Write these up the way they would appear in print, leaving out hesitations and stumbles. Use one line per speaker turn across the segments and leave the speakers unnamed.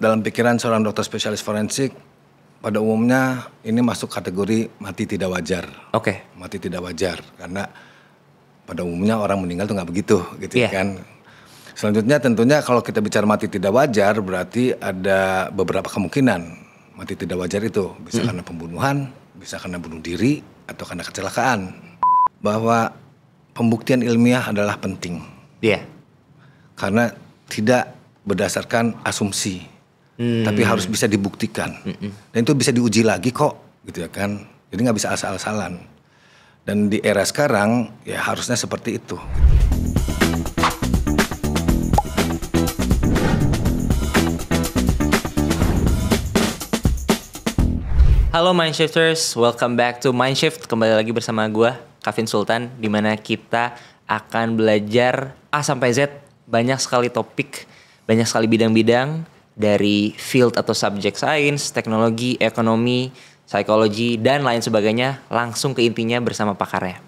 dalam pikiran seorang dokter spesialis forensik, pada umumnya ini masuk kategori mati tidak wajar.
Oke.
Mati tidak wajar karena pada umumnya orang meninggal tuh nggak begitu, gitu kan. Selanjutnya tentunya kalau kita bicara mati tidak wajar berarti ada beberapa kemungkinan mati tidak wajar itu bisa karena pembunuhan, bisa karena bunuh diri atau karena kecelakaan. Bahwa pembuktian ilmiah adalah penting.
Iya.
Karena tidak berdasarkan asumsi, tapi harus bisa dibuktikan. Dan itu bisa diuji lagi kok, gitu ya kan. Jadi nggak bisa asal-asalan. Dan di era sekarang ya harusnya seperti itu.
Halo Mindshifters, welcome back to Mindshift. Kembali lagi bersama gue, Kavin Sultan, di mana kita akan belajar A sampai Z. Banyak sekali topik, banyak sekali bidang-bidang dari field atau subject science, teknologi, ekonomi, psikologi, dan lain sebagainya. Langsung ke intinya bersama pakarnya.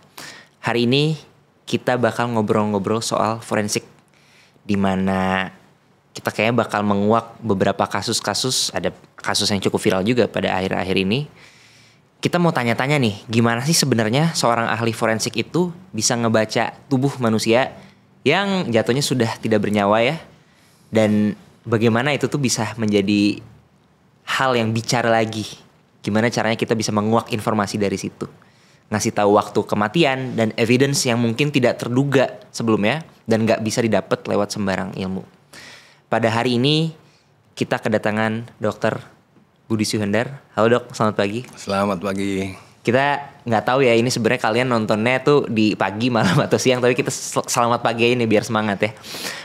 Hari ini kita bakal ngobrol-ngobrol soal forensik, di mana kita kayaknya bakal menguak beberapa kasus-kasus. Ada kasus yang cukup viral juga pada akhir-akhir ini. Kita mau tanya-tanya nih, gimana sih sebenarnya seorang ahli forensik itu bisa ngebaca tubuh manusia yang jatuhnya sudah tidak bernyawa ya. Dan bagaimana itu tuh bisa menjadi hal yang bicara lagi. Gimana caranya kita bisa menguak informasi dari situ. Ngasih tahu waktu kematian dan evidence yang mungkin tidak terduga sebelumnya dan gak bisa didapat lewat sembarang ilmu. Pada hari ini kita kedatangan Dr. Budi Suhendar. Halo dok, selamat pagi.
Selamat pagi.
Kita nggak tahu ya ini sebenarnya kalian nontonnya tuh di pagi, malam atau siang, tapi kita selamat pagi ini biar semangat ya.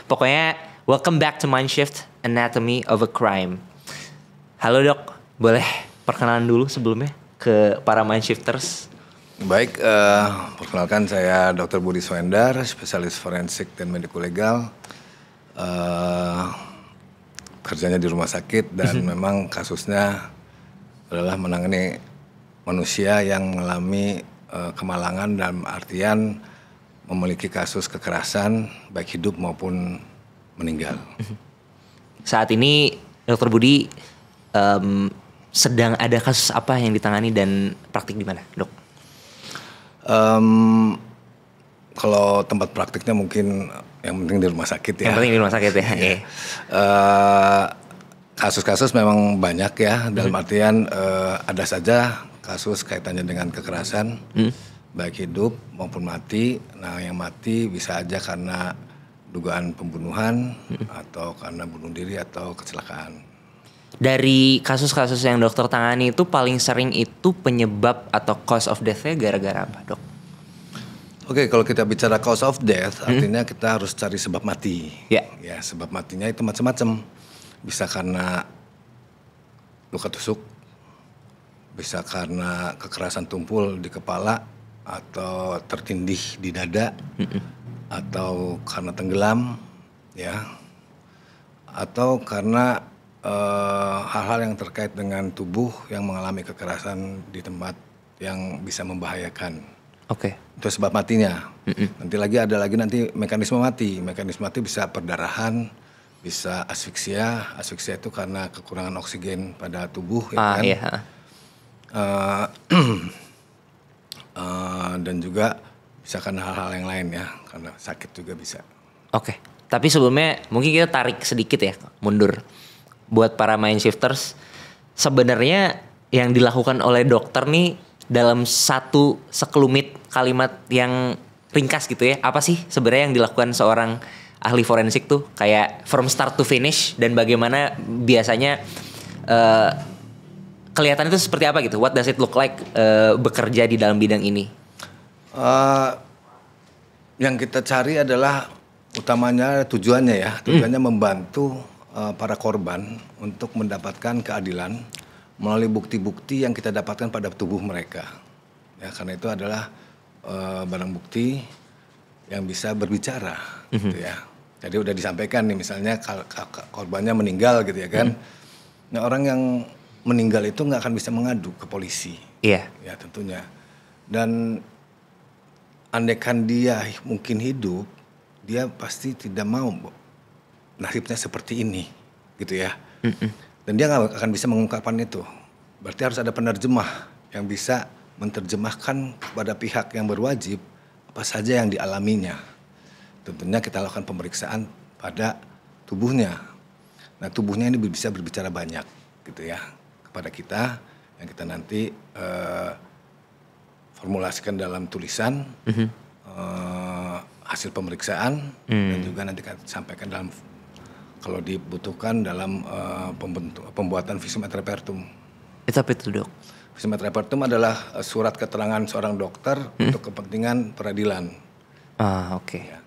Pokoknya welcome back to Mindshift, Anatomy of a Crime. Halo dok, boleh perkenalan dulu sebelumnya ke para Mindshifters?
Baik, perkenalkan saya Dr. Budi Suhendar, spesialis forensik dan medico legal. Kerjanya di rumah sakit dan memang kasusnya adalah menangani manusia yang mengalami kemalangan dalam artian memiliki kasus kekerasan baik hidup maupun meninggal.
Saat ini Dr. Budi sedang ada kasus apa yang ditangani dan praktik di mana, dok?
Kalau tempat praktiknya mungkin yang penting di rumah sakit ya.
Yang penting di rumah sakit ya.
Kasus-kasus memang banyak ya, dalam artian ada saja kasus kaitannya dengan kekerasan, baik hidup maupun mati. Nah yang mati bisa aja karena dugaan pembunuhan atau karena bunuh diri atau kecelakaan.
Dari kasus-kasus yang dokter tangani itu paling sering itu penyebab atau cause of death-nya gara-gara apa, dok?
Oke, kalau kita bicara cause of death, artinya kita harus cari sebab mati.
Ya,
sebab matinya itu macam-macam. Bisa karena luka tusuk, bisa karena kekerasan tumpul di kepala, atau tertindih di dada, atau karena tenggelam, ya, atau karena hal-hal yang terkait dengan tubuh yang mengalami kekerasan di tempat yang bisa membahayakan.
Oke.
Itu sebab matinya. Nanti ada lagi mekanisme mati. Mekanisme mati bisa perdarahan, bisa asfiksia. Asfiksia itu karena kekurangan oksigen pada tubuh, ya kan?
Iya.
Dan juga bisa karena hal-hal yang lain ya, karena sakit juga bisa.
Oke. Tapi sebelumnya mungkin kita tarik sedikit ya, mundur. Buat para Mindshifters, sebenarnya yang dilakukan oleh dokter nih dalam satu sekelumit kalimat yang ringkas gitu ya, apa sih sebenarnya yang dilakukan seorang ahli forensik tuh, kayak from start to finish, dan bagaimana biasanya kelihatan itu seperti apa gitu? What does it look like bekerja di dalam bidang ini?
Yang kita cari adalah utamanya tujuannya ya, tujuannya membantu para korban untuk mendapatkan keadilan melalui bukti-bukti yang kita dapatkan pada tubuh mereka. Ya, karena itu adalah barang bukti yang bisa berbicara, gitu ya. Jadi udah disampaikan nih, misalnya korbannya meninggal gitu ya kan. Nah orang yang meninggal itu nggak akan bisa mengadu ke polisi.
Iya.
Ya tentunya. Dan andaikan dia mungkin hidup, dia pasti tidak mau nasibnya seperti ini, gitu ya. Dan dia nggak akan bisa mengungkapkan itu. Berarti harus ada penerjemah yang bisa menerjemahkan kepada pihak yang berwajib apa saja yang dialaminya. Tentunya kita lakukan pemeriksaan pada tubuhnya. Nah, tubuhnya ini bisa berbicara banyak gitu ya kepada kita, yang kita nanti formulasikan dalam tulisan hasil pemeriksaan dan juga nanti kita sampaikan dalam, kalau dibutuhkan dalam pembuatan visum et repertum.
Itu apa itu, Dok?
Visum et repertum adalah surat keterangan seorang dokter untuk kepentingan peradilan.
Oke. Ya.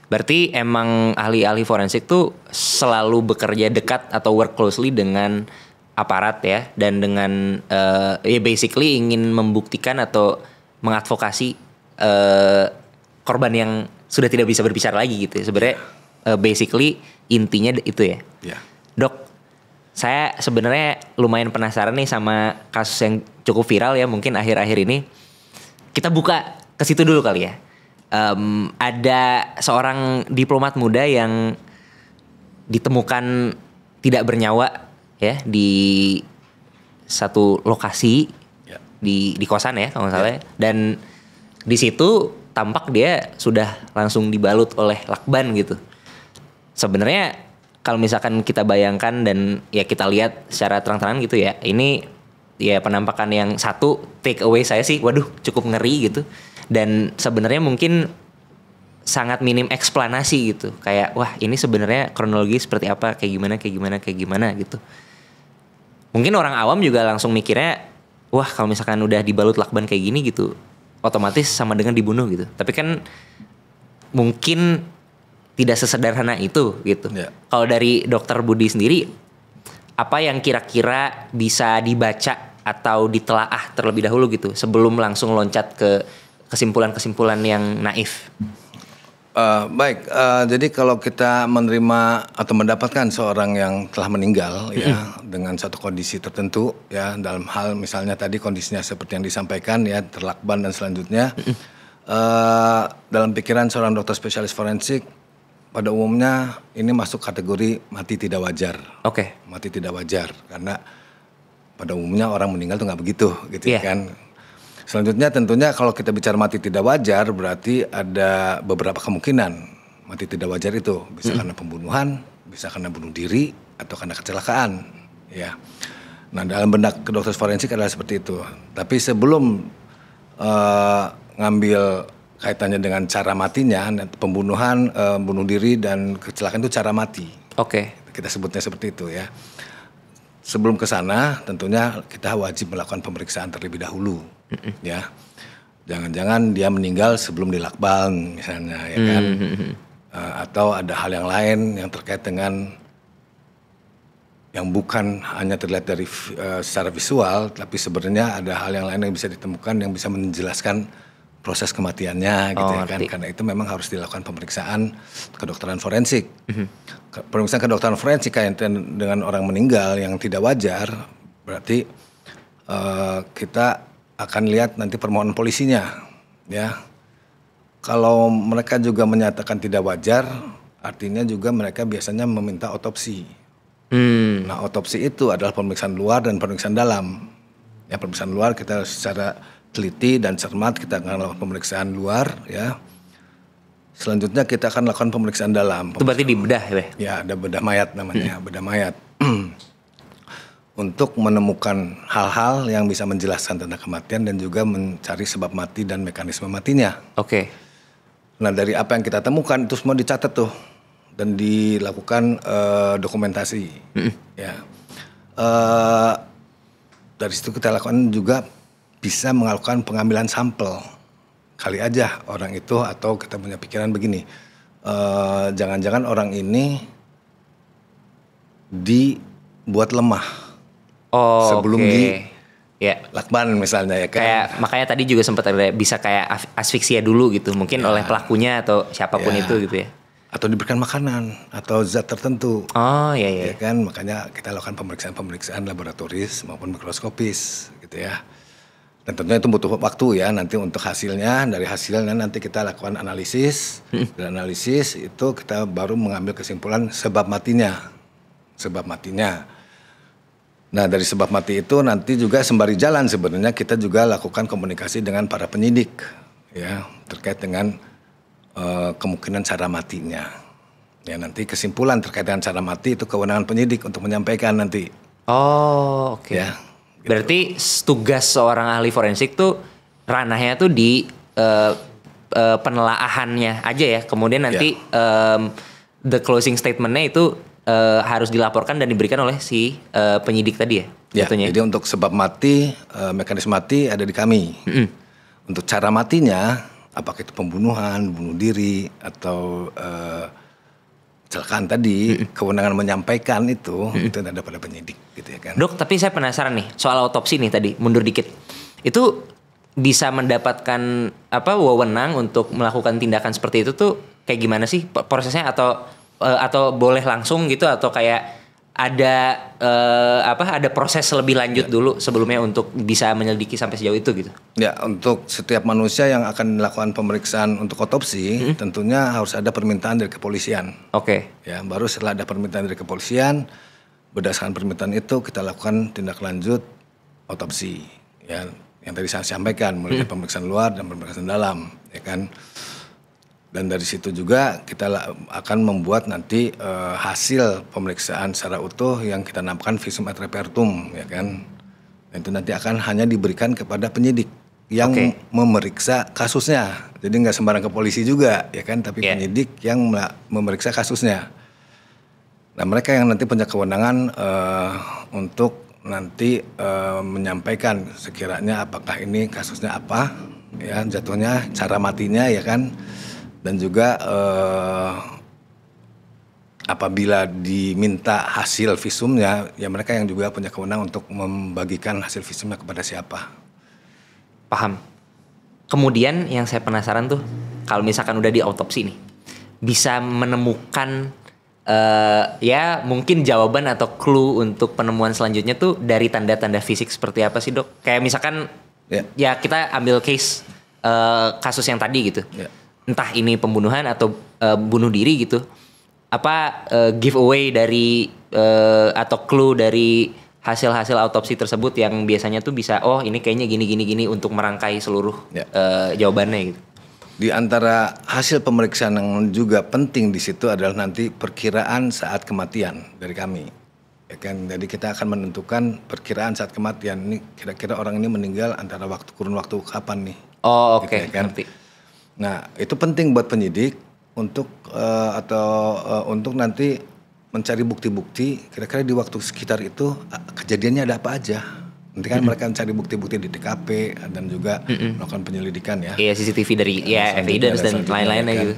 Berarti emang ahli-ahli forensik tuh selalu bekerja dekat atau work closely dengan aparat ya, dan dengan ya basically ingin membuktikan atau mengadvokasi korban yang sudah tidak bisa berbicara lagi gitu ya. Sebenarnya basically intinya itu ya.
Yeah.
Dok, saya sebenarnya lumayan penasaran nih sama kasus yang cukup viral ya mungkin akhir-akhir ini. Kita buka ke situ dulu kali ya. Ada seorang diplomat muda yang ditemukan tidak bernyawa ya di satu lokasi di kosan ya kalau nggak salah ya. Dan di situ tampak dia sudah langsung dibalut oleh lakban gitu. Sebenarnya kalau misalkan kita bayangkan dan ya kita lihat secara terang-terangan gitu ya, ini ya penampakan yang satu take away saya sih, waduh cukup ngeri gitu. Dan sebenarnya mungkin sangat minim eksplanasi gitu. Kayak wah ini sebenarnya kronologi seperti apa, kayak gimana gitu. Mungkin orang awam juga langsung mikirnya, wah kalau misalkan udah dibalut lakban kayak gini gitu, otomatis sama dengan dibunuh gitu. Tapi kan mungkin tidak sesederhana itu gitu. Yeah. Kalau dari Dokter Budi sendiri, apa yang kira-kira bisa dibaca atau ditelaah terlebih dahulu gitu sebelum langsung loncat ke kesimpulan-kesimpulan yang naif?
Jadi kalau kita menerima atau mendapatkan seorang yang telah meninggal ya dengan satu kondisi tertentu ya, dalam hal misalnya tadi kondisinya seperti yang disampaikan ya, terlakban dan selanjutnya, dalam pikiran seorang dokter spesialis forensik pada umumnya ini masuk kategori mati tidak wajar.
Oke.
Mati tidak wajar karena pada umumnya orang meninggal tuh nggak begitu gitu kan. Selanjutnya tentunya kalau kita bicara mati tidak wajar berarti ada beberapa kemungkinan mati tidak wajar itu. Bisa karena pembunuhan, bisa karena bunuh diri, atau karena kecelakaan. Ya. Nah dalam benak dokter forensik adalah seperti itu. Tapi sebelum ngambil kaitannya dengan cara matinya, pembunuhan, bunuh diri, dan kecelakaan itu cara mati.
Oke.
Kita sebutnya seperti itu ya. Sebelum ke sana tentunya kita wajib melakukan pemeriksaan terlebih dahulu. Ya, jangan-jangan dia meninggal sebelum dilakban misalnya, ya kan? Atau ada hal yang lain yang terkait dengan yang bukan hanya terlihat dari secara visual, tapi sebenarnya ada hal yang lain yang bisa ditemukan yang bisa menjelaskan proses kematiannya, gitu ya kan? Karena itu memang harus dilakukan pemeriksaan kedokteran forensik. Pemeriksaan kedokteran forensik kaitan dengan orang meninggal yang tidak wajar, berarti kita akan lihat nanti permohonan polisinya, ya. Kalau mereka juga menyatakan tidak wajar, artinya juga mereka biasanya meminta otopsi. Nah, otopsi itu adalah pemeriksaan luar dan pemeriksaan dalam. Ya, pemeriksaan luar kita secara teliti dan cermat kita akan lakukan pemeriksaan luar, ya. Selanjutnya kita akan lakukan pemeriksaan dalam.
Itu berarti di bedah ya?
Ya, ada bedah mayat namanya, bedah mayat. Untuk menemukan hal-hal yang bisa menjelaskan tentang kematian dan juga mencari sebab mati dan mekanisme matinya.
Oke.
Nah dari apa yang kita temukan itu semua dicatat tuh dan dilakukan dokumentasi. Ya. Dari situ kita lakukan juga bisa melakukan pengambilan sampel. Kali aja orang itu, atau kita punya pikiran begini, jangan-jangan orang ini dibuat lemah. Sebelum di lakban misalnya, ya kan.
Kayak makanya tadi juga sempat ada bisa kayak asfiksia dulu gitu, mungkin oleh pelakunya atau siapapun itu gitu ya.
Atau diberikan makanan atau zat tertentu. Ya kan, makanya kita lakukan pemeriksaan laboratoris maupun mikroskopis gitu ya. Dan tentunya itu butuh waktu ya nanti untuk hasilnya. Dari hasilnya nanti kita lakukan analisis. Dan analisis itu kita baru mengambil kesimpulan sebab matinya. Nah, dari sebab mati itu nanti juga sembari jalan sebenarnya kita juga lakukan komunikasi dengan para penyidik ya terkait dengan kemungkinan cara matinya. Ya, nanti kesimpulan terkait dengan cara mati itu kewenangan penyidik untuk menyampaikan nanti.
Oh, oke.
Ya. Gitu.
Berarti tugas seorang ahli forensik tuh ranahnya tuh di penelaahannya aja ya. Kemudian nanti the closing statementnya itu harus dilaporkan dan diberikan oleh si penyidik tadi ya.
Ya, jadi untuk sebab mati, mekanisme mati ada di kami. Untuk cara matinya, apakah itu pembunuhan, bunuh diri, atau kecelakaan tadi, kewenangan menyampaikan itu ada pada penyidik, gitu ya kan.
Dok, tapi saya penasaran nih soal autopsi nih tadi, mundur dikit. Itu bisa mendapatkan wewenang untuk melakukan tindakan seperti itu tuh kayak gimana sih prosesnya atau boleh langsung gitu atau kayak ada proses lebih lanjut dulu sebelumnya untuk bisa menyelidiki sampai sejauh itu gitu.
Ya, untuk setiap manusia yang akan dilakukan pemeriksaan untuk otopsi, tentunya harus ada permintaan dari kepolisian.
Oke.
Ya, baru setelah ada permintaan dari kepolisian, berdasarkan permintaan itu kita lakukan tindak lanjut otopsi. Ya, yang tadi saya sampaikan mulai dari pemeriksaan luar dan pemeriksaan dalam, ya kan. Dan dari situ juga kita akan membuat nanti hasil pemeriksaan secara utuh yang kita namakan visum et repertum, ya kan. Dan itu nanti akan hanya diberikan kepada penyidik yang memeriksa kasusnya. Jadi nggak sembarang ke polisi juga, ya kan, tapi penyidik yang memeriksa kasusnya. Nah, mereka yang nanti punya kewenangan untuk nanti menyampaikan sekiranya apakah ini kasusnya apa, ya jatuhnya, cara matinya, ya kan. Dan juga apabila diminta hasil visumnya, ya mereka yang juga punya kewenangan untuk membagikan hasil visumnya kepada siapa.
Paham. Kemudian yang saya penasaran tuh, kalau misalkan udah di autopsi nih, bisa menemukan ya mungkin jawaban atau clue untuk penemuan selanjutnya tuh dari tanda-tanda fisik seperti apa sih, Dok? Kayak misalkan ya kita ambil case kasus yang tadi gitu. Entah ini pembunuhan atau bunuh diri gitu. Apa giveaway dari atau clue dari hasil-hasil autopsi tersebut yang biasanya tuh bisa ini kayaknya gini untuk merangkai seluruh jawabannya gitu.
Di antara hasil pemeriksaan yang juga penting di situ adalah nanti perkiraan saat kematian dari kami. Ya kan, jadi kita akan menentukan perkiraan saat kematian. Ini kira-kira orang ini meninggal antara kurun waktu kapan nih.
Oh, oke.
Gitu, ya kan?
Ngerti.
Nah, itu penting buat penyidik untuk untuk nanti mencari bukti-bukti kira-kira di waktu sekitar itu kejadiannya ada apa aja. Nanti kan mereka mencari bukti-bukti di TKP dan juga melakukan penyelidikan ya.
Iya, CCTV dari evidence dan lain-lainnya
kan,
gitu.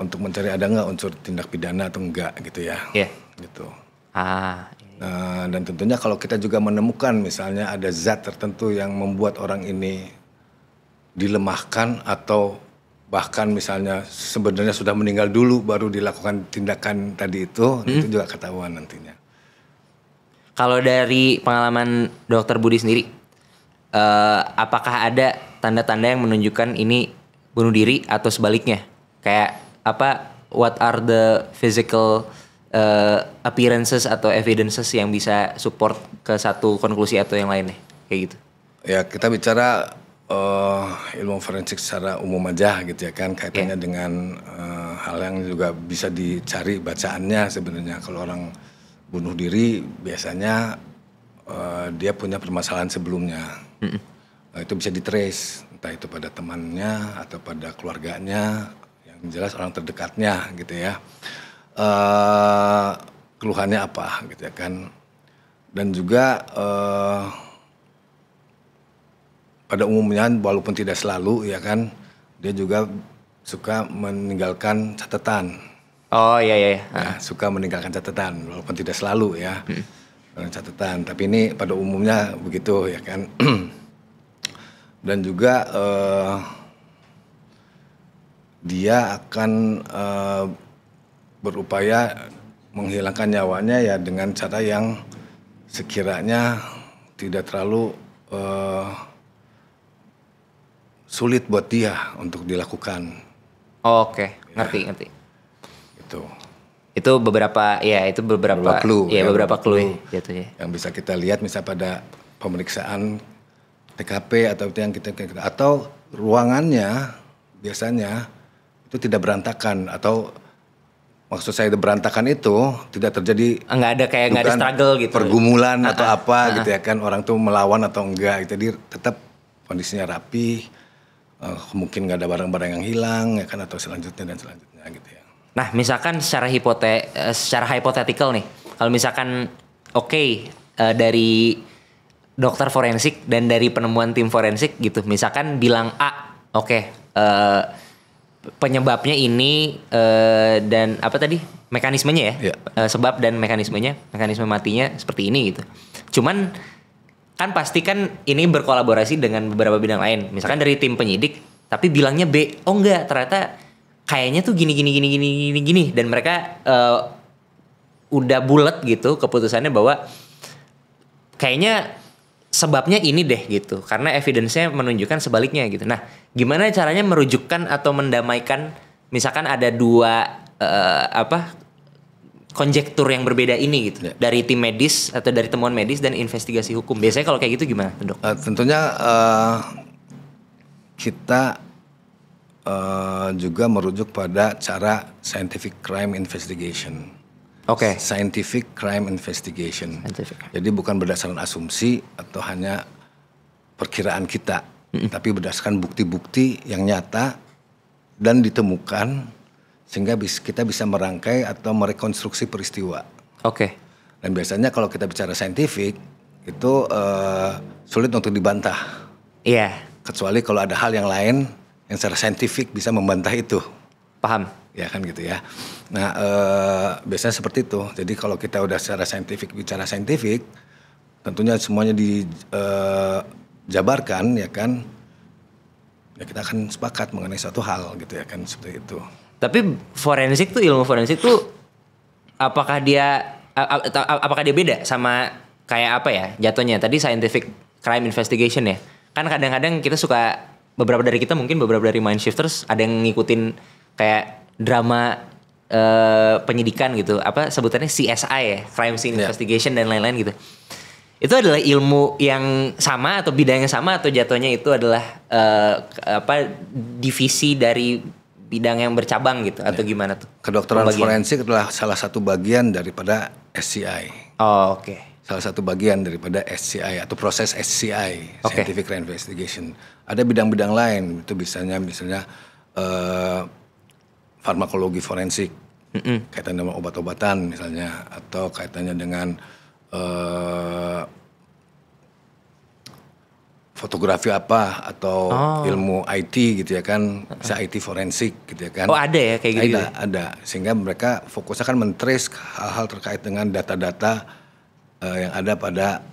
Untuk mencari ada nggak unsur tindak pidana atau enggak gitu ya.
Iya.
Gitu.
Dan
tentunya kalau kita juga menemukan misalnya ada zat tertentu yang membuat orang ini dilemahkan atau bahkan misalnya sebenarnya sudah meninggal dulu baru dilakukan tindakan tadi itu juga ketahuan nantinya.
Kalau dari pengalaman Dokter Budi sendiri, apakah ada tanda-tanda yang menunjukkan ini bunuh diri atau sebaliknya? Kayak what are the physical appearances atau evidences yang bisa support ke satu konklusi atau yang lainnya? Kayak gitu.
Ya, kita bicara ilmu forensik secara umum aja gitu ya kan, kaitannya dengan hal yang juga bisa dicari bacaannya sebenarnya. Kalau orang bunuh diri biasanya dia punya permasalahan sebelumnya. Itu bisa ditrace, entah itu pada temannya atau pada keluarganya, yang jelas orang terdekatnya gitu ya. Keluhannya apa gitu ya kan. Dan juga pada umumnya walaupun tidak selalu ya kan, dia juga suka meninggalkan catatan.
Oh iya.
Nah, suka meninggalkan catatan walaupun tidak selalu ya. Catatan, tapi ini pada umumnya begitu ya kan. Dan juga dia akan berupaya menghilangkan nyawanya ya dengan cara yang sekiranya tidak terlalu sulit buat dia untuk dilakukan.
Oke. Ngerti.
Itu.
Itu beberapa
clue,
ya,
ya,
beberapa
beberapa
clue
clue.
jatuhnya.
Yang bisa kita lihat misal pada pemeriksaan TKP atau yang kita atau ruangannya biasanya itu tidak berantakan, atau maksud saya berantakan itu tidak terjadi
Nggak ada struggle gitu.
pergumulan atau apa gitu ya kan, orang tuh melawan atau enggak gitu. Jadi tetap kondisinya rapi, mungkin nggak ada barang-barang yang hilang ya kan, atau selanjutnya gitu ya.
Nah, misalkan secara hipotetikal nih, kalau misalkan dari dokter forensik dan dari penemuan tim forensik gitu, misalkan bilang A, penyebabnya ini dan apa tadi mekanismenya ya, sebab dan mekanisme matinya seperti ini gitu. Cuman kan pasti kan ini berkolaborasi dengan beberapa bidang lain, misalkan dari tim penyidik, tapi bilangnya B, oh enggak, ternyata kayaknya tuh gini, dan mereka udah bulat gitu keputusannya bahwa kayaknya sebabnya ini deh gitu, karena evidence-nya menunjukkan sebaliknya gitu. Nah, gimana caranya merujukkan atau mendamaikan misalkan ada dua konjektur yang berbeda ini gitu, dari tim medis atau dari temuan medis dan investigasi hukum. Biasanya kalau kayak gitu gimana, Dok?
Tentunya kita juga merujuk pada cara scientific crime investigation. Scientific crime investigation. Jadi bukan berdasarkan asumsi atau hanya perkiraan kita, tapi berdasarkan bukti-bukti yang nyata dan ditemukan, sehingga kita bisa merangkai atau merekonstruksi peristiwa. Dan biasanya kalau kita bicara saintifik itu sulit untuk dibantah. Kecuali kalau ada hal yang lain yang secara saintifik bisa membantah itu.
Paham?
Ya kan gitu ya. Nah biasanya seperti itu. Jadi kalau kita udah secara saintifik bicara saintifik, tentunya semuanya dijabarkan ya kan. Ya kita akan sepakat mengenai suatu hal gitu ya kan, seperti itu.
Tapi ilmu forensik tuh apakah dia beda sama kayak apa ya jatuhnya tadi scientific crime investigation ya? Kan kadang-kadang kita suka, beberapa dari kita mungkin beberapa dari mind shifters ada yang ngikutin kayak drama penyidikan gitu, apa sebutannya CSI ya, crime scene investigation dan lain-lain gitu. Itu adalah ilmu yang sama atau bidang yang sama, atau jatuhnya itu adalah divisi dari bidang yang bercabang gitu, atau gimana tuh?
Kedokteran forensik adalah salah satu bagian daripada SCI. Salah satu bagian daripada SCI atau proses SCI, Scientific Crime Investigation. Ada bidang-bidang lain, itu misalnya farmakologi forensik, kaitannya dengan obat-obatan misalnya, atau kaitannya dengan fotografi apa, atau ilmu IT gitu ya kan, bisa IT forensik gitu ya kan.
Ada ya kayak gitu?
Ada. Sehingga mereka fokusnya kan men-trace hal-hal terkait dengan data-data yang ada pada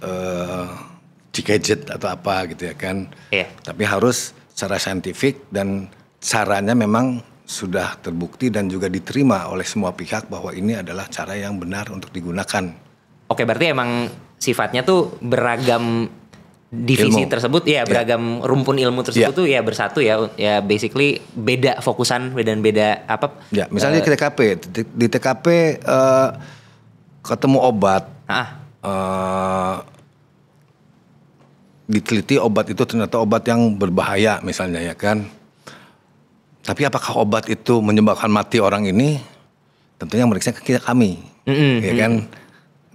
gadget atau apa gitu ya kan. Tapi harus secara saintifik dan caranya memang sudah terbukti dan juga diterima oleh semua pihak bahwa ini adalah cara yang benar untuk digunakan. Berarti
emang sifatnya tuh beragam divisi tersebut ya, beragam rumpun ilmu tersebut tuh ya bersatu ya basically beda fokusan dan beda apa.
Ya, misalnya di TKP ketemu obat. Diteliti obat itu ternyata obat yang berbahaya misalnya ya kan. Tapi apakah obat itu menyebabkan mati orang ini? Tentunya meriksa kami, ya kan,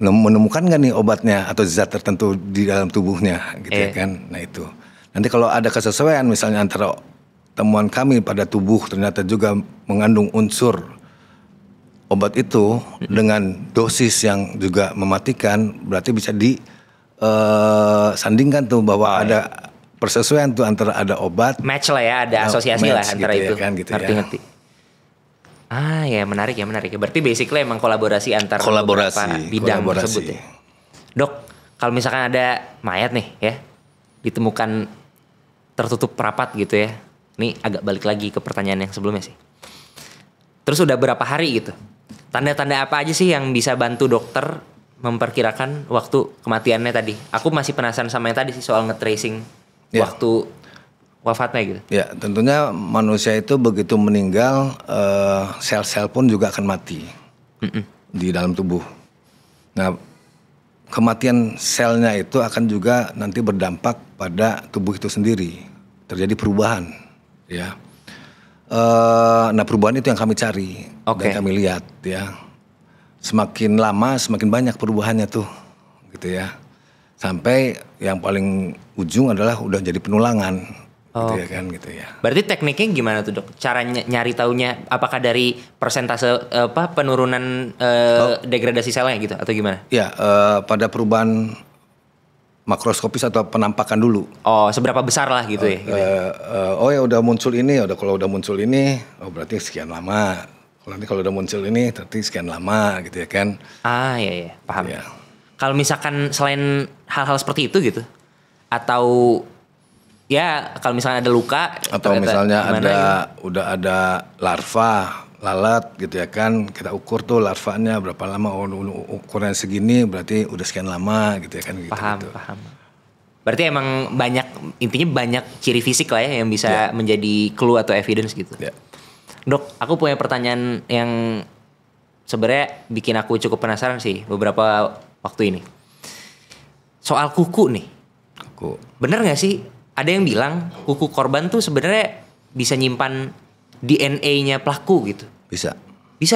menemukan nggak nih obatnya atau zat tertentu di dalam tubuhnya, gitu ya kan. Nah itu. Nanti kalau ada kesesuaian misalnya antara temuan kami pada tubuh ternyata juga mengandung unsur obat itu dengan dosis yang juga mematikan, berarti bisa disandingkan tuh bahwa ada persesuaian tuh antara ada obat,
match lah ya, ada asosiasi lah antara gitu itu
ya kan, gitu
ngerti. Ya menarik. Berarti basically emang kolaborasi antar beberapa bidang tersebut ya. Dok, kalau misalkan ada mayat nih ya, ditemukan tertutup rapat gitu ya. Ini agak balik lagi ke pertanyaan yang sebelumnya sih. Terus udah berapa hari gitu? Tanda-tanda apa aja sih yang bisa bantu dokter memperkirakan waktu kematiannya tadi? Aku masih penasaran sama yang tadi sih soal nge-tracing waktu wafatnya gitu.
Ya, tentunya manusia itu begitu meninggal, sel-sel pun juga akan mati. di dalam tubuh. Nah, kematian selnya itu akan juga nanti berdampak pada tubuh itu sendiri, terjadi perubahan, ya. Nah, perubahan itu yang kami cari dan kami lihat, ya. Semakin lama semakin banyak perubahannya tuh, gitu ya. Sampai yang paling ujung adalah udah jadi penulangan. Gitu ya kan, gitu ya.
Berarti tekniknya gimana tuh dok? Cara nyari taunya apakah dari persentase penurunan degradasi selnya gitu atau gimana?
Ya, pada perubahan makroskopis atau penampakan dulu.
Oh, seberapa besar lah gitu ya? Gitu.
Oh ya udah muncul ini, kalau udah muncul ini, oh berarti sekian lama. Kalau udah muncul ini, berarti sekian lama gitu ya kan?
Iya, paham.
Ya.
Kalau misalkan selain hal-hal seperti itu gitu, atau ya kalau misalnya ada luka
atau misalnya
gitu?
udah ada larva lalat gitu ya kan, kita ukur tuh larvanya berapa lama, ukuran segini berarti udah sekian lama gitu ya kan. Gitu,
paham. Berarti emang intinya banyak ciri fisik lah ya yang bisa menjadi clue atau evidence gitu. Dok, aku punya pertanyaan yang sebenarnya bikin aku cukup penasaran sih beberapa waktu ini. Soal kuku nih. Bener gak sih? Ada yang bilang kuku korban tuh sebenarnya bisa nyimpan DNA-nya pelaku gitu.
Bisa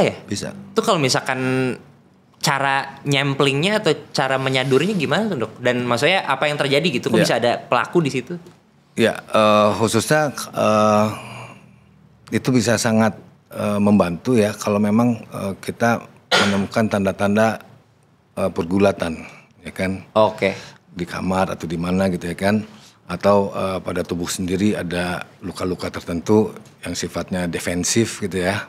ya? Bisa.
Itu kalau misalkan cara nyamplingnya atau cara menyadurnya gimana tuh dok? Dan maksudnya apa yang terjadi gitu? Kok bisa ada pelaku di situ?
Ya, khususnya itu bisa sangat membantu ya kalau memang kita menemukan tanda-tanda pergulatan, ya kan? Di kamar atau di mana gitu ya kan? Atau pada tubuh sendiri ada luka-luka tertentu yang sifatnya defensif gitu ya.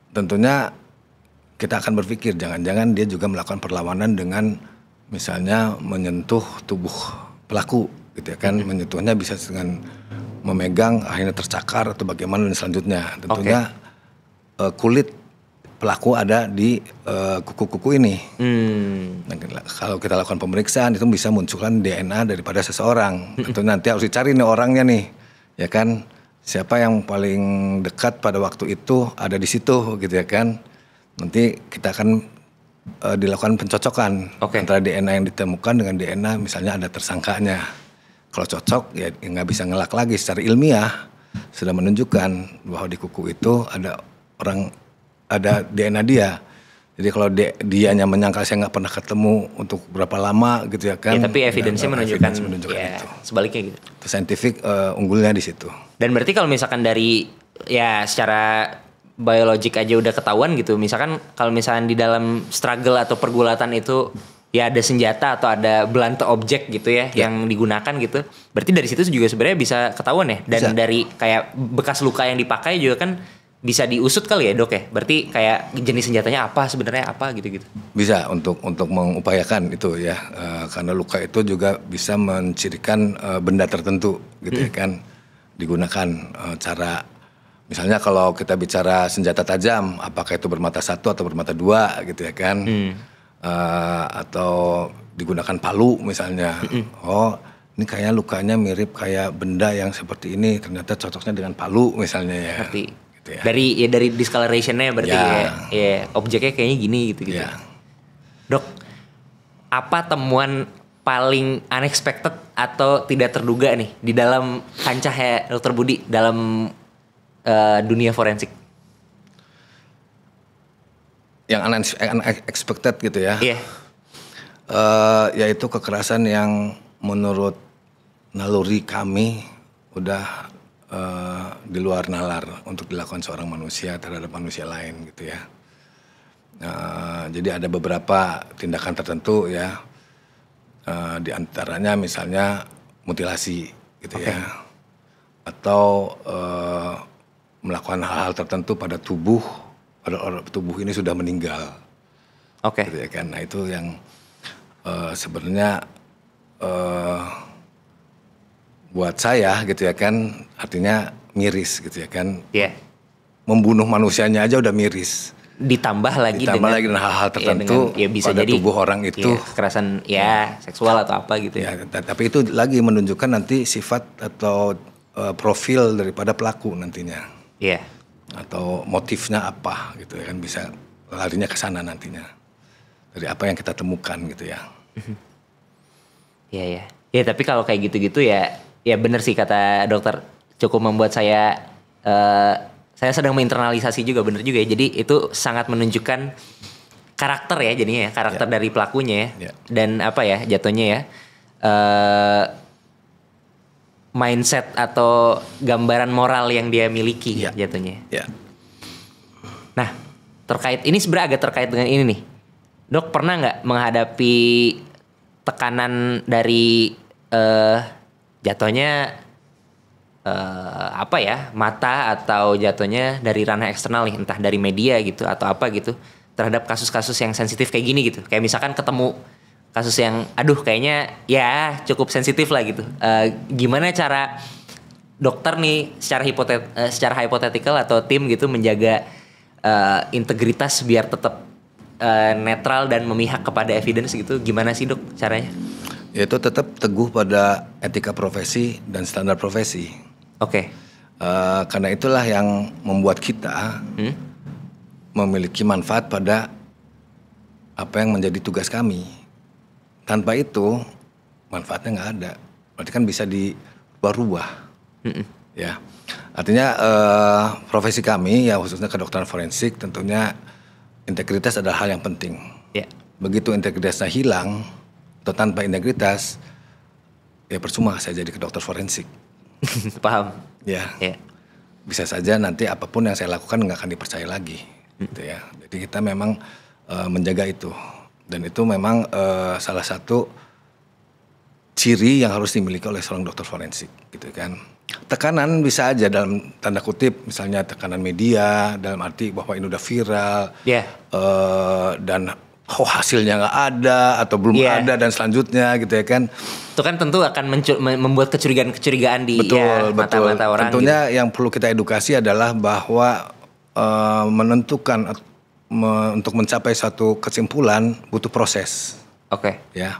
Tentunya kita akan berpikir jangan-jangan dia juga melakukan perlawanan dengan misalnya menyentuh tubuh pelaku gitu ya kan. Menyentuhnya bisa dengan memegang akhirnya tercakar atau bagaimana dan selanjutnya. Tentunya kulit pelaku ada di kuku-kuku ini. Nah, kalau kita lakukan pemeriksaan itu bisa munculkan DNA daripada seseorang. Tentu nanti harus dicari nih orangnya nih, ya kan? Siapa yang paling dekat pada waktu itu ada di situ, gitu ya kan? Nanti kita akan dilakukan pencocokan antara DNA yang ditemukan dengan DNA misalnya ada tersangkanya. Kalau cocok ya nggak bisa ngelak lagi secara ilmiah sudah menunjukkan bahwa di kuku itu ada DNA dia. Jadi kalau dianya menyangka saya nggak pernah ketemu untuk berapa lama gitu ya kan.
Ya, tapi evidence-nya menunjukkan
ya,
itu. Sebaliknya gitu.
Scientific unggulnya di situ.
Dan berarti kalau misalkan dari ya secara biologik aja udah ketahuan gitu. Misalkan kalau misalkan di dalam struggle atau pergulatan itu ya ada senjata atau ada blunt object gitu ya yang digunakan gitu. Berarti dari situ juga sebenarnya bisa ketahuan ya. Dan dari kayak bekas luka yang dipakai juga kan bisa diusut kali ya dok ya? Berarti kayak jenis senjatanya apa sebenarnya apa gitu-gitu?
Bisa untuk mengupayakan itu ya, karena luka itu juga bisa mencirikan benda tertentu gitu ya kan, digunakan cara misalnya kalau kita bicara senjata tajam, apakah itu bermata satu atau bermata dua gitu ya kan, atau digunakan palu misalnya, oh ini kayaknya lukanya mirip kayak benda yang seperti ini, ternyata cocoknya dengan palu misalnya ya.
Ngerti. Ya. Dari discoloration-nya berarti ya objeknya kayaknya gini gitu. Dok, apa temuan paling unexpected atau tidak terduga nih di dalam kancah ya Dokter Budi dalam dunia forensik?
Yang unexpected gitu ya?
Iya.
Yaitu kekerasan yang menurut naluri kami udah di luar nalar untuk dilakukan seorang manusia terhadap manusia lain gitu ya. Jadi ada beberapa tindakan tertentu ya, di antaranya misalnya mutilasi gitu ya, atau melakukan hal-hal tertentu pada tubuh ini sudah meninggal. Gitu ya kan. Nah itu yang sebenarnya buat saya gitu ya kan artinya miris gitu ya kan. Membunuh manusianya aja udah miris. Ditambah lagi dengan hal-hal tertentu bisa pada jadi, tubuh orang itu.
Kekerasan seksual atau apa gitu ya.
Tapi itu lagi menunjukkan nanti sifat atau profil daripada pelaku nantinya. atau motifnya apa gitu ya kan, bisa larinya ke sana nantinya dari apa yang kita temukan gitu ya.
Iya ya. Ya tapi kalau kayak gitu-gitu ya, ya bener sih kata dokter, cukup membuat saya sedang menginternalisasi juga, bener juga ya. Jadi itu sangat menunjukkan karakter ya jadinya ya, karakter dari pelakunya ya. Dan apa ya jatuhnya ya, mindset atau gambaran moral yang dia miliki jatuhnya. Nah, terkait ini sebenarnya agak terkait dengan ini nih. Dok pernah nggak menghadapi tekanan dari jatuhnya apa ya, mata atau jatuhnya dari ranah eksternal nih, entah dari media gitu atau apa gitu, terhadap kasus-kasus yang sensitif kayak gini gitu. Kayak misalkan ketemu kasus yang aduh kayaknya ya cukup sensitif lah gitu. Gimana cara dokter nih secara hipotetikal atau tim gitu menjaga integritas biar tetap netral dan memihak kepada evidence gitu, gimana sih dok caranya?
Yaitu tetap teguh pada etika profesi dan standar profesi.
Oke.
Karena itulah yang membuat kita memiliki manfaat pada apa yang menjadi tugas kami. Tanpa itu manfaatnya nggak ada. Berarti kan bisa dirubah-rubah. Ya, artinya profesi kami ya khususnya kedokteran forensik tentunya integritas adalah hal yang penting. Begitu integritasnya hilang atau tanpa integritas, ya percuma saya jadi kedokter forensik.
Paham?
Ya. Bisa saja nanti apapun yang saya lakukan nggak akan dipercaya lagi. Gitu ya. Jadi kita memang menjaga itu. Dan itu memang salah satu ciri yang harus dimiliki oleh seorang dokter forensik, gitu kan. Tekanan bisa aja dalam tanda kutip, misalnya tekanan media dalam arti bahwa ini udah viral, dan hasilnya nggak ada atau belum ada dan selanjutnya, gitu ya kan.
Itu kan tentu akan membuat kecurigaan di mata-mata orang.
Tentunya gitu. Yang perlu kita edukasi adalah bahwa menentukan untuk mencapai satu kesimpulan butuh proses. Ya,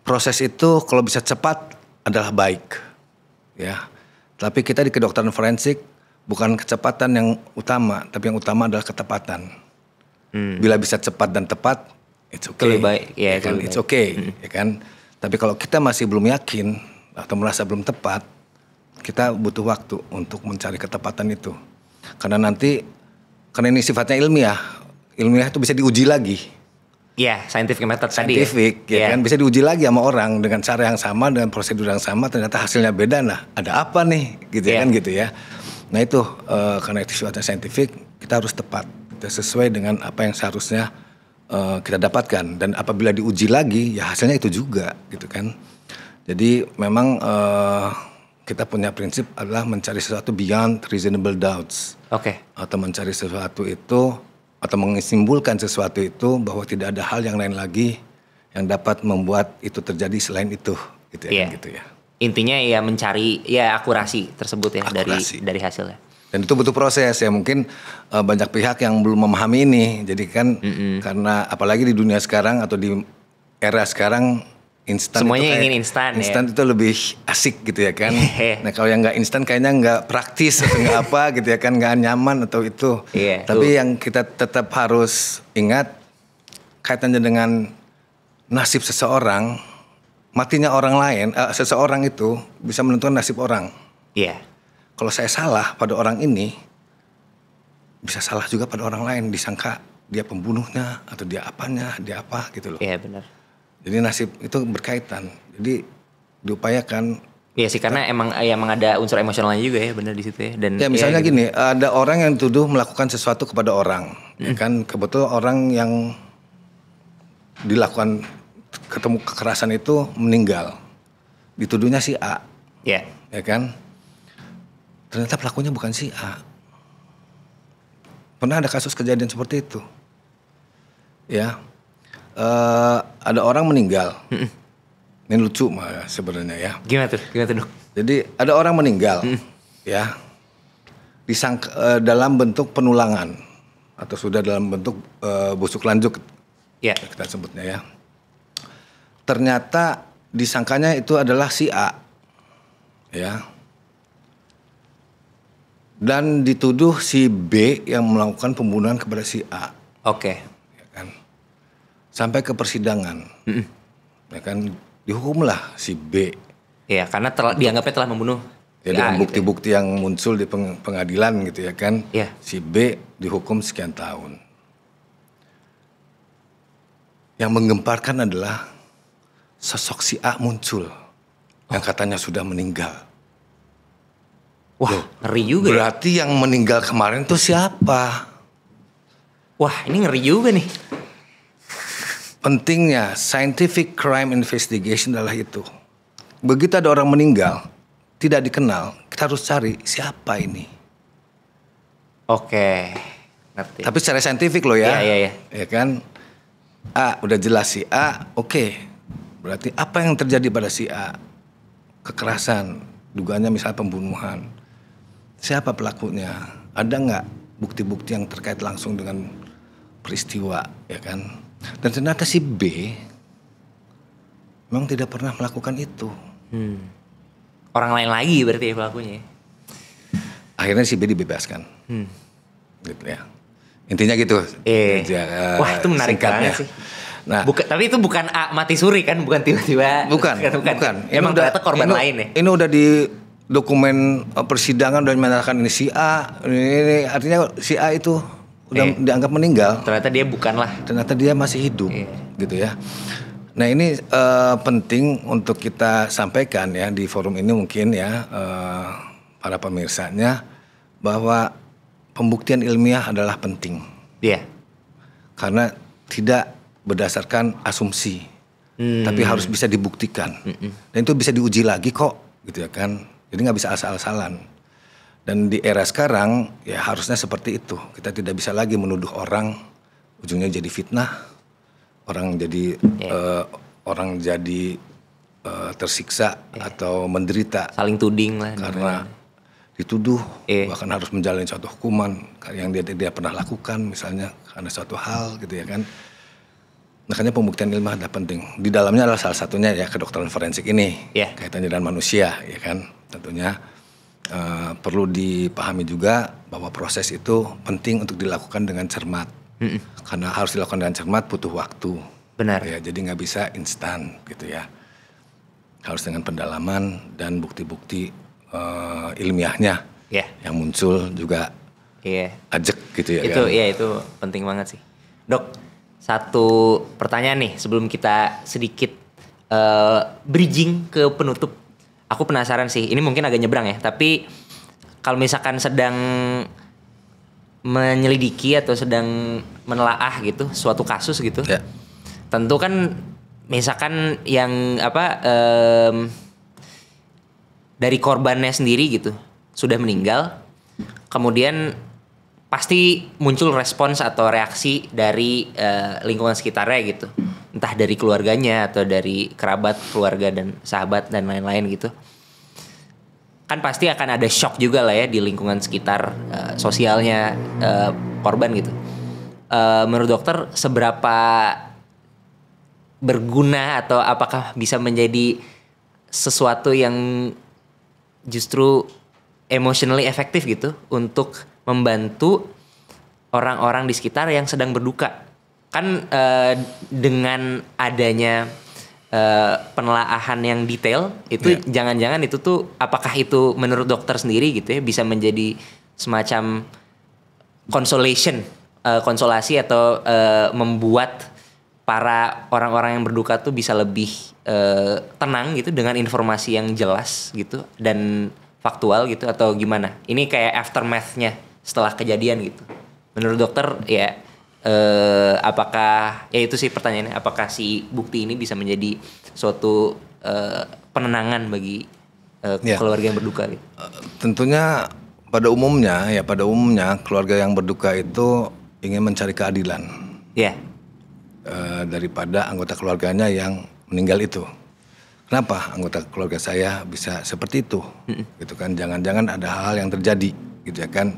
proses itu kalau bisa cepat adalah baik. Ya, tapi kita di kedokteran forensik bukan kecepatan yang utama, tapi yang utama adalah ketepatan. Bila bisa cepat dan tepat, it's okay.
Lebih baik,
ya kan, it's okay, ya kan. Tapi kalau kita masih belum yakin atau merasa belum tepat, kita butuh waktu untuk mencari ketepatan itu. Karena ini sifatnya ilmiah itu bisa diuji lagi.
Iya, scientific method tadi.
Scientific, ya kan, bisa diuji lagi sama orang dengan cara yang sama, dengan prosedur yang sama, ternyata hasilnya beda. Nah, ada apa nih, gitu kan, gitu ya. Nah itu karena itu sifatnya scientific, kita harus tepat, kita sesuai dengan apa yang seharusnya kita dapatkan. Dan apabila diuji lagi, ya hasilnya itu juga, gitu kan. Jadi memang kita punya prinsip adalah mencari sesuatu beyond reasonable doubts. Atau mencari sesuatu itu atau menyimpulkan sesuatu itu bahwa tidak ada hal yang lain lagi yang dapat membuat itu terjadi selain itu, gitu ya. Gitu ya.
Intinya ya mencari ya akurasi tersebut ya, dari hasilnya.
Dan itu butuh proses ya, mungkin banyak pihak yang belum memahami ini. Jadi kan karena apalagi di dunia sekarang atau di era sekarang instan,
semuanya ingin instan
itu lebih asik gitu ya kan. Nah kalau yang nggak instan kayaknya nggak praktis atau nggak apa gitu ya kan, nggak nyaman atau itu. Tapi yang kita tetap harus ingat kaitannya dengan nasib seseorang, matinya orang lain, seseorang itu bisa menentukan nasib orang. Kalau saya salah pada orang ini, bisa salah juga pada orang lain, disangka dia pembunuhnya atau dia apanya, dia apa gitu loh.
Iya benar.
Jadi nasib itu berkaitan. Jadi diupayakan.
Iya sih, karena emang ada unsur emosionalnya juga ya, benar di situ ya. Dan
ya misalnya gini, ada orang yang dituduh melakukan sesuatu kepada orang, ya kan, kebetulan orang yang dilakukan ketemu kekerasan itu meninggal, dituduhnya si A, ya kan, ternyata pelakunya bukan si A. Pernah ada kasus kejadian seperti itu, ya. Ada orang meninggal. Ini lucu mah sebenarnya ya.
Gimana tuh dok?
Jadi ada orang meninggal, ya, dalam bentuk penulangan atau sudah dalam bentuk busuk lanjut, kita sebutnya ya. Ternyata disangkanya itu adalah si A, ya. Dan dituduh si B yang melakukan pembunuhan kepada si A.
Oke.
Ya kan? Sampai ke persidangan. Ya kan, dihukumlah si B.
Iya, karena dianggapnya telah membunuh.
Ya, dengan bukti-bukti yang muncul di pengadilan gitu ya kan.
Iya.
Si B dihukum sekian tahun. Yang menggemparkan adalah sosok si A muncul. Yang katanya sudah meninggal.
Wah, ngeri juga ya.
Berarti yang meninggal kemarin itu siapa?
Wah, ini ngeri juga nih.
Pentingnya scientific crime investigation adalah itu. Begitu ada orang meninggal, tidak dikenal, kita harus cari siapa ini.
Oke, ngerti.
Tapi secara saintifik loh ya.
Iya.
Ya kan? A, udah jelas si A, oke. Berarti apa yang terjadi pada si A? Kekerasan, dugaannya misalnya pembunuhan. Siapa pelakunya? Ada nggak bukti-bukti yang terkait langsung dengan peristiwa, ya kan? Dan ternyata si B memang tidak pernah melakukan itu.
Orang lain lagi berarti ya pelakunya.
Akhirnya si B dibebaskan. Gitu ya. Intinya gitu.
Wah, itu menarik banget sih.
Nah,
tapi itu bukan A mati suri kan? Bukan tiba-tiba.
Bukan.
Emang ternyata korban lain ya?
Ini udah di dokumen persidangan udah menyatakan ini si A. Ini artinya si A itu udah dianggap meninggal.
Ternyata dia bukan lah.
Ternyata dia masih hidup. Gitu ya. Nah ini penting untuk kita sampaikan ya di forum ini mungkin ya para pemirsanya bahwa pembuktian ilmiah adalah penting.
Iya.
Karena tidak berdasarkan asumsi, tapi harus bisa dibuktikan. Dan itu bisa diuji lagi kok, gitu ya kan. Jadi nggak bisa asal-asalan. Dan di era sekarang ya harusnya seperti itu. Kita tidak bisa lagi menuduh orang ujungnya jadi fitnah. Orang jadi tersiksa atau menderita.
Saling tuding lah.
Karena dituduh bahkan harus menjalani suatu hukuman yang dia pernah lakukan misalnya karena suatu hal gitu ya kan. Makanya pembuktian ilmiah adalah penting. Di dalamnya adalah salah satunya ya kedokteran forensik ini kaitannya dengan manusia ya kan. Tentunya perlu dipahami juga bahwa proses itu penting untuk dilakukan dengan cermat. Karena harus dilakukan dengan cermat butuh waktu.
Benar.
Ya, jadi nggak bisa instan gitu ya. Harus dengan pendalaman dan bukti-bukti ilmiahnya yang muncul juga ajak gitu ya.
Itu
kan?
itu penting banget sih. Dok, satu pertanyaan nih sebelum kita sedikit bridging ke penutup. Aku penasaran sih, ini mungkin agak nyebrang ya, tapi kalau misalkan sedang menyelidiki atau sedang menelaah gitu suatu kasus gitu, tentu kan misalkan yang dari korbannya sendiri gitu sudah meninggal, kemudian pasti muncul respons atau reaksi dari lingkungan sekitarnya gitu. Entah dari keluarganya atau dari kerabat, keluarga dan sahabat dan lain-lain gitu. Kan pasti akan ada shock juga lah ya di lingkungan sekitar sosialnya korban gitu. Menurut dokter seberapa berguna atau apakah bisa menjadi sesuatu yang justru emotionally efektif gitu untuk membantu orang-orang di sekitar yang sedang berduka. Kan dengan adanya penelaahan yang detail itu jangan-jangan itu tuh apakah itu menurut dokter sendiri gitu ya bisa menjadi semacam konsolasi atau membuat para orang-orang yang berduka tuh bisa lebih tenang gitu dengan informasi yang jelas gitu dan faktual gitu atau gimana? Ini kayak aftermath-nya setelah kejadian gitu. Menurut dokter ya apakah ya itu sih pertanyaannya, apakah si bukti ini bisa menjadi suatu penenangan bagi keluarga yang berduka gitu?
Tentunya pada umumnya keluarga yang berduka itu ingin mencari keadilan. Daripada anggota keluarganya yang meninggal itu. Kenapa anggota keluarga saya bisa seperti itu? Gitu kan, jangan-jangan ada hal yang terjadi gitu ya kan.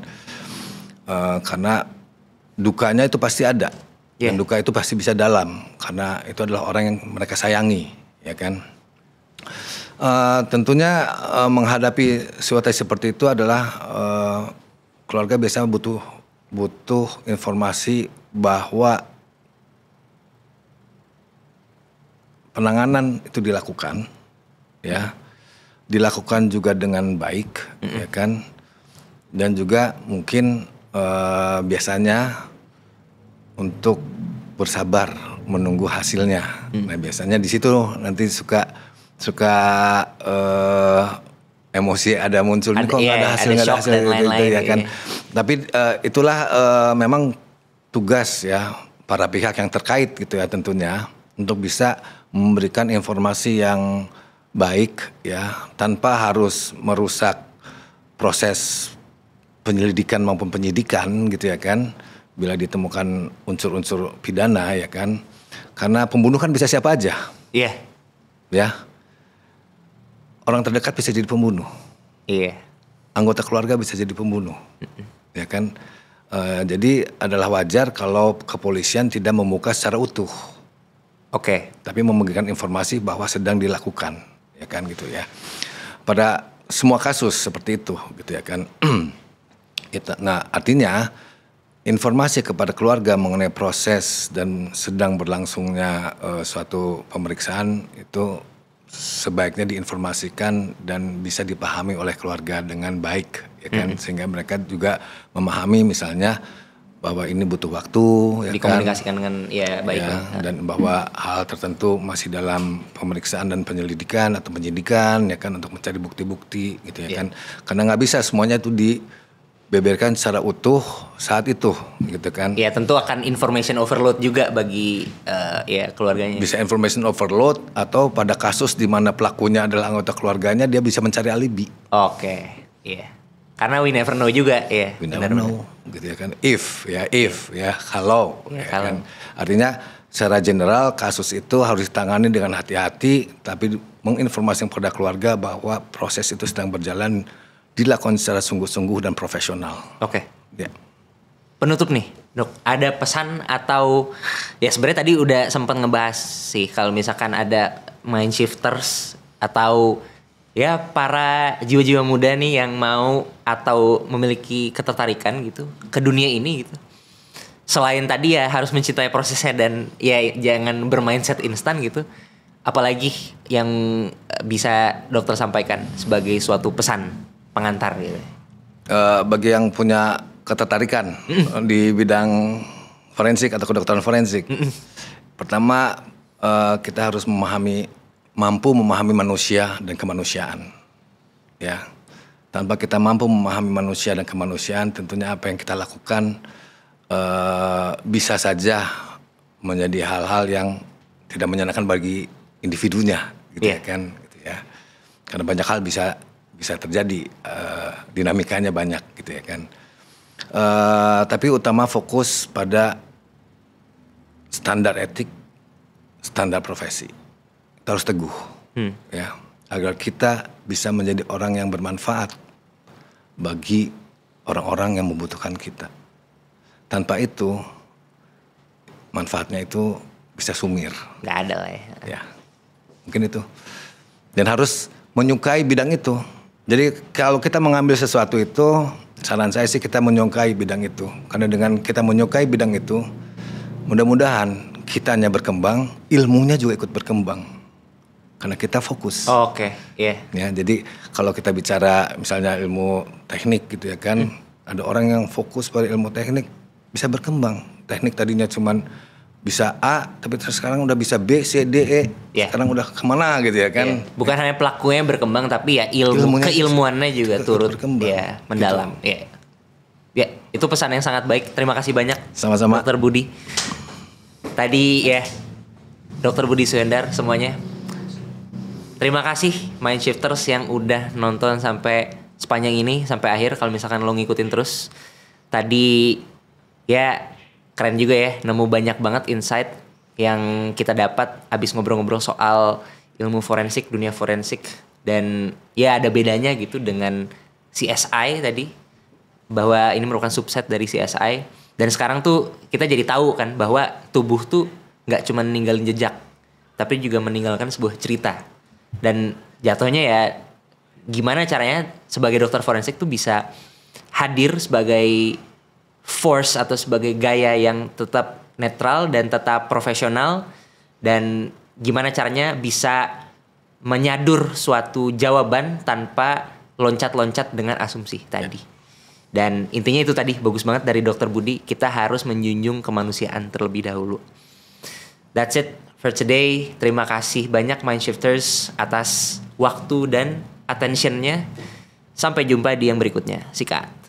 Karena dukanya itu pasti ada. Dan duka itu pasti bisa dalam karena itu adalah orang yang mereka sayangi, ya kan. Tentunya menghadapi situasi seperti itu adalah keluarga biasanya butuh informasi bahwa penanganan itu dilakukan, ya, dilakukan juga dengan baik, ya kan, dan juga mungkin biasanya untuk bersabar menunggu hasilnya. Nah biasanya di situ nanti suka emosi ada muncul nih, kok nggak ada hasil, nggak ada hasil gitu, ya kan. Tapi itulah memang tugas ya para pihak yang terkait gitu ya tentunya untuk bisa memberikan informasi yang baik ya tanpa harus merusak proses penyelidikan maupun penyidikan gitu ya kan. Bila ditemukan unsur-unsur pidana ya kan. Karena pembunuh kan bisa siapa aja.
Iya.
Ya. Orang terdekat bisa jadi pembunuh.
Iya.
Anggota keluarga bisa jadi pembunuh. Ya kan. Jadi adalah wajar kalau kepolisian tidak membuka secara utuh.
Oke.
Tapi memberikan informasi bahwa sedang dilakukan. Ya kan gitu ya. Pada semua kasus seperti itu gitu ya kan. Nah artinya informasi kepada keluarga mengenai proses dan sedang berlangsungnya suatu pemeriksaan itu sebaiknya diinformasikan dan bisa dipahami oleh keluarga dengan baik, ya kan, sehingga mereka juga memahami misalnya bahwa ini butuh waktu, ya
dikomunikasikan
kan?
dengan ya baik
ya, dan bahwa hal tertentu masih dalam pemeriksaan dan penyelidikan atau penyidikan, ya kan, untuk mencari bukti-bukti, gitu ya kan, karena nggak bisa semuanya itu dibeberkan secara utuh saat itu, gitu kan.
Ya tentu akan information overload juga bagi ya keluarganya.
Bisa information overload atau pada kasus di mana pelakunya adalah anggota keluarganya dia bisa mencari alibi.
Oke, iya. Karena we never know juga, ya.
We never know, gitu ya kan. If, kalau,
ya,
ya kan. Artinya secara general kasus itu harus ditangani dengan hati-hati, tapi menginformasikan kepada keluarga bahwa proses itu sedang berjalan, dilakukan secara sungguh-sungguh dan profesional.
Oke.
Ya.
Penutup nih, Dok. Ada pesan atau ya sebenarnya tadi udah sempat ngebahas sih kalau misalkan ada mind shifters atau ya para jiwa-jiwa muda nih yang mau atau memiliki ketertarikan gitu ke dunia ini gitu. Selain tadi ya harus mencintai prosesnya dan ya jangan bermindset instan gitu. Apalagi yang bisa dokter sampaikan sebagai suatu pesan pengantar gitu.
Bagi yang punya ketertarikan di bidang forensik atau kedokteran forensik, pertama kita harus mampu memahami manusia dan kemanusiaan. Ya, tanpa kita mampu memahami manusia dan kemanusiaan, tentunya apa yang kita lakukan bisa saja menjadi hal-hal yang tidak menyenangkan bagi individunya, gitu ya kan, gitu ya. Karena banyak hal bisa terjadi, dinamikanya banyak, gitu ya kan. Tapi utama fokus pada standar etik, standar profesi. Kita harus teguh, ya, agar kita bisa menjadi orang yang bermanfaat bagi orang-orang yang membutuhkan kita. Tanpa itu, manfaatnya itu bisa sumir.
Nggak ada lah ya.
Ya, mungkin itu. Dan harus menyukai bidang itu. Jadi kalau kita mengambil sesuatu itu, saran saya sih kita menyukai bidang itu. Karena dengan kita menyukai bidang itu, mudah-mudahan kitanya berkembang, ilmunya juga ikut berkembang. Karena kita fokus.
Oke, iya.
Ya, jadi kalau kita bicara misalnya ilmu teknik gitu ya kan, ada orang yang fokus pada ilmu teknik bisa berkembang. Teknik tadinya cuman bisa A, tapi terus sekarang udah bisa B, C, D, E. Sekarang udah kemana gitu ya kan.
Bukan hanya pelakunya yang berkembang, tapi ya keilmuannya juga turut
berkembang.
Ya, mendalam. Gitu. Ya, itu pesan yang sangat baik. Terima kasih banyak.
Sama-sama.
Dr. Budi. Tadi ya, Dr. Budi Suhendar semuanya. Terima kasih Mind Shifters yang udah nonton sampai sepanjang ini, sampai akhir. Kalau misalkan lo ngikutin terus. Tadi ya keren juga ya, nemu banyak banget insight yang kita dapat abis ngobrol-ngobrol soal ilmu forensik, dunia forensik. Dan ya ada bedanya gitu dengan CSI tadi, bahwa ini merupakan subset dari CSI. Dan sekarang tuh kita jadi tahu kan bahwa tubuh tuh gak cuma ninggalin jejak, tapi juga meninggalkan sebuah cerita. Dan jatuhnya ya gimana caranya sebagai dokter forensik tuh bisa hadir sebagai force atau sebagai gaya yang tetap netral dan tetap profesional, dan gimana caranya bisa menyadur suatu jawaban tanpa loncat-loncat dengan asumsi tadi. Dan intinya itu tadi bagus banget dari Dr. Budi, kita harus menjunjung kemanusiaan terlebih dahulu. That's it for today. Terima kasih banyak Mindshifters atas waktu dan attention-nya. Sampai jumpa di yang berikutnya. Sikat.